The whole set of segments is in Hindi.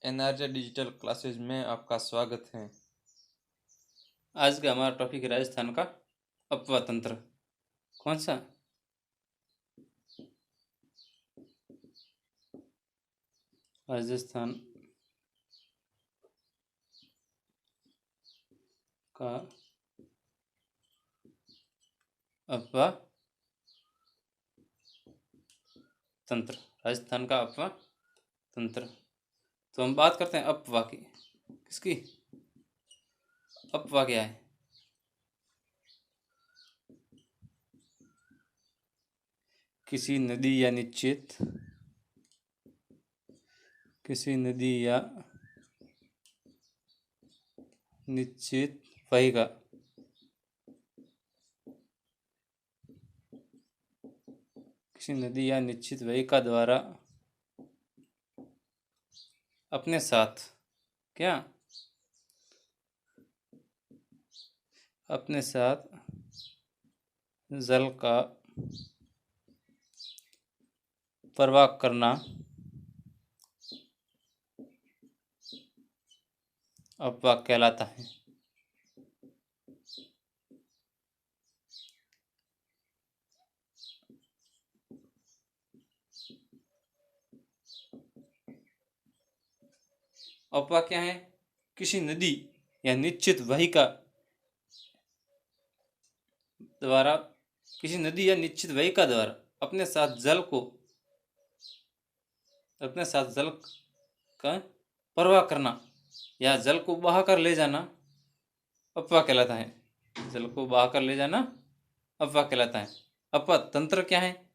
एनआरजे डिजिटल क्लासेज में आपका स्वागत है। आज का हमारा टॉपिक है राजस्थान का अपवा तंत्र। कौन सा? राजस्थान का अपवा तंत्र। राजस्थान का अपवा तंत्र। तो हम बात करते हैं अपवा की। किसकी? अपवा क्या है? किसी नदी या निश्चित वाहिका द्वारा अपने साथ जल का प्रवाह करना अपवा कहलाता है। अपवा क्या है? किसी नदी या निश्चित वाहिका द्वारा अपने साथ जल का प्रवाह करना या जल को बहाकर ले जाना अपवा कहलाता है। जल को बहाकर ले जाना अपवा कहलाता है। अपवा तंत्र क्या है?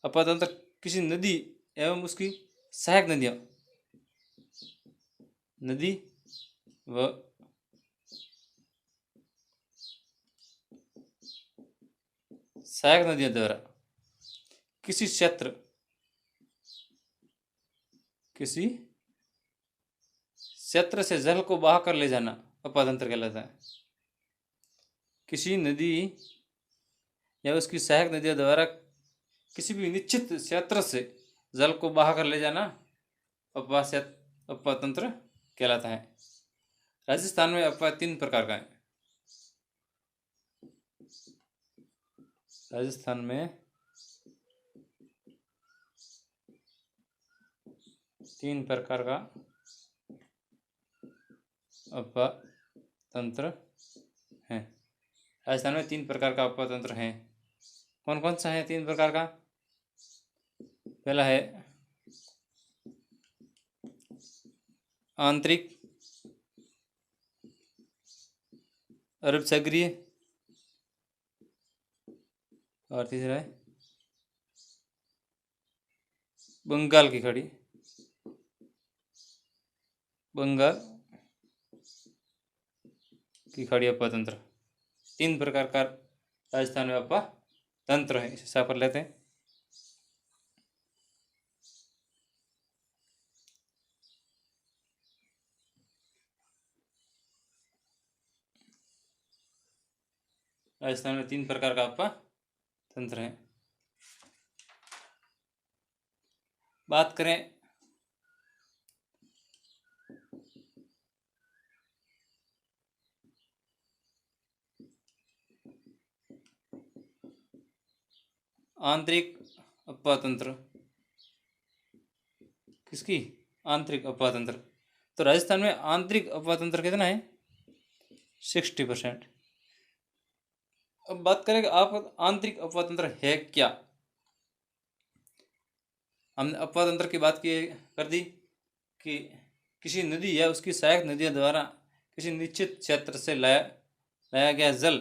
अपवा तंत्र किसी नदी एवं उसकी सहायक नदी व सहायक नदियों द्वारा किसी क्षेत्र से जल को बहाकर ले जाना अपवा तंत्र कहलाता है। किसी नदी या उसकी सहायक नदियों द्वारा किसी भी निश्चित क्षेत्र से जल को बहाकर ले जाना अपवा तंत्र कहलाता है। राजस्थान में अपवा 3 प्रकार का है। राजस्थान में 3 प्रकार का अपवा तंत्र है। राजस्थान में 3 प्रकार का अपवा तंत्र है। कौन कौन सा है 3 प्रकार का? पहला है आंतरिक अरब सागरीय और तीसरा है बंगाल की खाड़ी अपवा तंत्र। 3 प्रकार का राजस्थान में अपवा तंत्र है। इसे साफ कर लेते हैं। राजस्थान में 3 प्रकार का अपवा तंत्र है। बात करें आंतरिक अपवा तंत्र। किसकी? आंतरिक अपवा तंत्र। तो राजस्थान में आंतरिक अपवा तंत्र कितना है? 60%। अब बात करें कि आप आंतरिक अपवा तंत्र है क्या। हमने अपवा तंत्र की बात कर दी कि किसी नदी या उसकी सहायक नदियों द्वारा किसी निश्चित क्षेत्र से लाया गया जल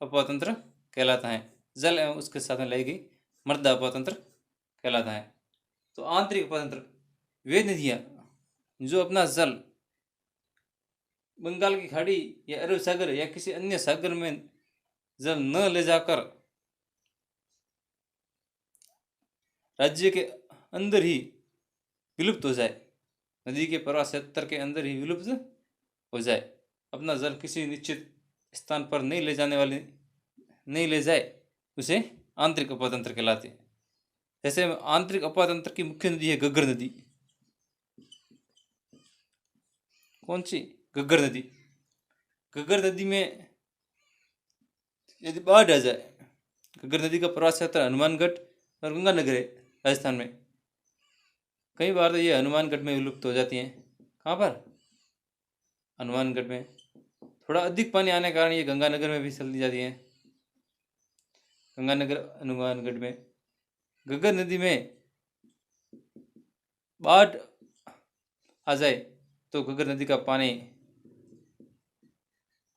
अपवा तंत्र कहलाता है। जल एवं उसके साथ में लाई गई मृदा अपवा तंत्र कहलाता है। तो आंतरिक अपवा तंत्र वे नदियाँ जो अपना जल बंगाल की खाड़ी या अरब सागर या किसी अन्य सागर में जल न ले जाकर राज्य के अंदर ही विलुप्त हो जाए, नदी के प्रवाह क्षेत्र के अंदर ही विलुप्त हो जाए, अपना जल किसी निश्चित स्थान पर नहीं ले जाए, उसे आंतरिक अपवा तंत्र कहलाते हैं। जैसे आंतरिक अपवा तंत्र की मुख्य नदी है घग्गर नदी। कौन सी? घग्गर नदी। घग्गर नदी में यदि बाढ़ आ जाए, घग्गर नदी का प्रवाह क्षेत्र हनुमानगढ़ और गंगानगर है राजस्थान में। कई बार तो ये हनुमानगढ़ में विलुप्त हो जाती हैं। कहाँ पर? हनुमानगढ़ में। थोड़ा अधिक पानी आने के कारण ये गंगानगर में भी चली जाती हैं। गंगानगर हनुमानगढ़ में। घग्गर नदी में बाढ़ आ जाए तो घग्गर नदी का पानी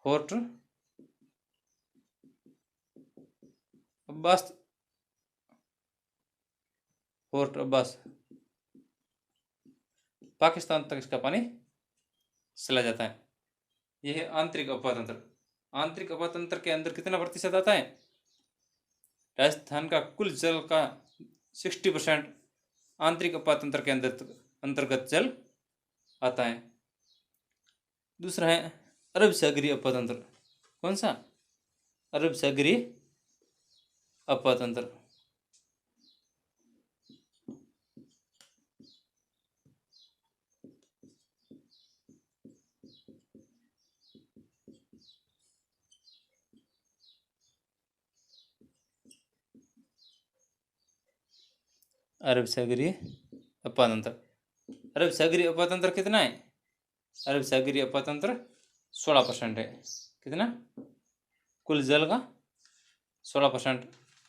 फोर्ट अब्बास पाकिस्तान तक इसका पानी चला जाता है। यह है आंतरिक अफवाह तंत्र। आंतरिक अफवाह तंत्र के अंदर कितना प्रतिशत आता है? राजस्थान का कुल जल का 60% आंतरिक अफवाह तंत्र के अंतर्गत जल आता है। दूसरा है अरब सागरीय अफवाह तंत्र। कौन सा? अरब सागरीय अफवाह तंत्र। अरब सागरीय अफवाह तंत्र। अरब सागरीय अफवाह तंत्र कितना है? अरब सागरीय अफवाह तंत्र 16% है। कितना? कुल जल का 16%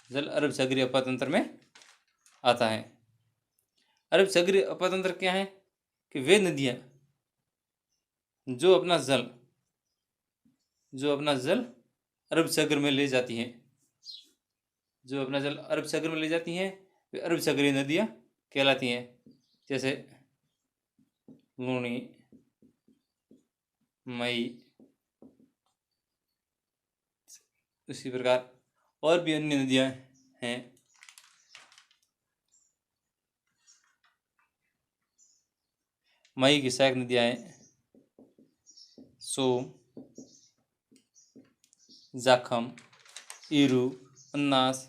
जल अरब सागरीय अफवाह तंत्र में आता है। अरब सागरीय अफवाह तंत्र क्या है? कि वे नदियाँ जो अपना जल अरब सागर में ले जाती हैं, जो अपना जल अरब सागर में ले जाती हैं, वे अरब सागरीय नदियाँ कहलाती हैं। जैसे लूणी, मई, उसी प्रकार और भी अन्य नदियाँ हैं। मई की सहायक नदियाँ हैं सोम, जाखम, ईरू, अन्नास,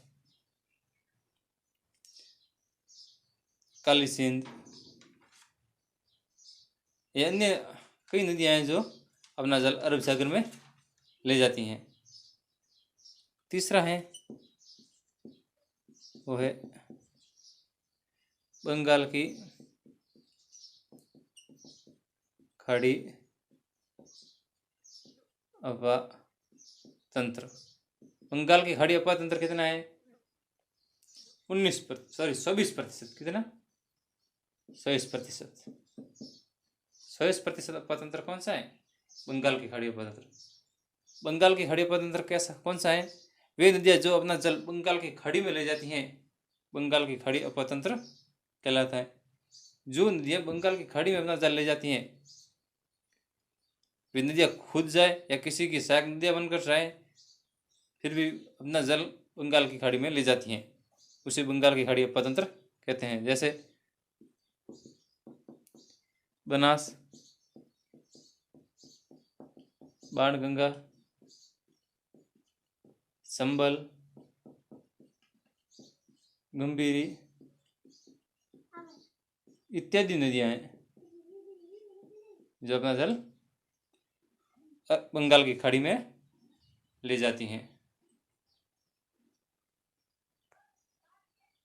काली सिंध। ये अन्य कई नदियाँ हैं जो अपना जल अरब सागर में ले जाती हैं। तीसरा है वो है बंगाल की खाड़ी अफवाह तंत्र। बंगाल की खाड़ी अफवाह तंत्र कितना है? 24%। कितना? 24%। 24% अफवाह तंत्र कौन सा है? बंगाल की खाड़ी अफवाह तंत्र। बंगाल की खाड़ी अफवाह तंत्र कैसा कौन सा है? वे नदियाँ जो अपना जल बंगाल की खाड़ी में ले जाती हैं, बंगाल की खाड़ी अफवाह तंत्र कहलाता है। जो नदियाँ बंगाल की खाड़ी में अपना जल ले जाती हैं, वे नदियाँ खुद जाए या किसी की सहायक नदियाँ बनकर जाए, फिर भी अपना जल बंगाल की खाड़ी में ले जाती हैं, उसे बंगाल की खाड़ी अफवाह तंत्र कहते हैं। जैसे बनास, बाणगंगा, संबल, गंभीरी इत्यादि नदियाँ हैं जो अपना जल बंगाल की खाड़ी में ले जाती हैं।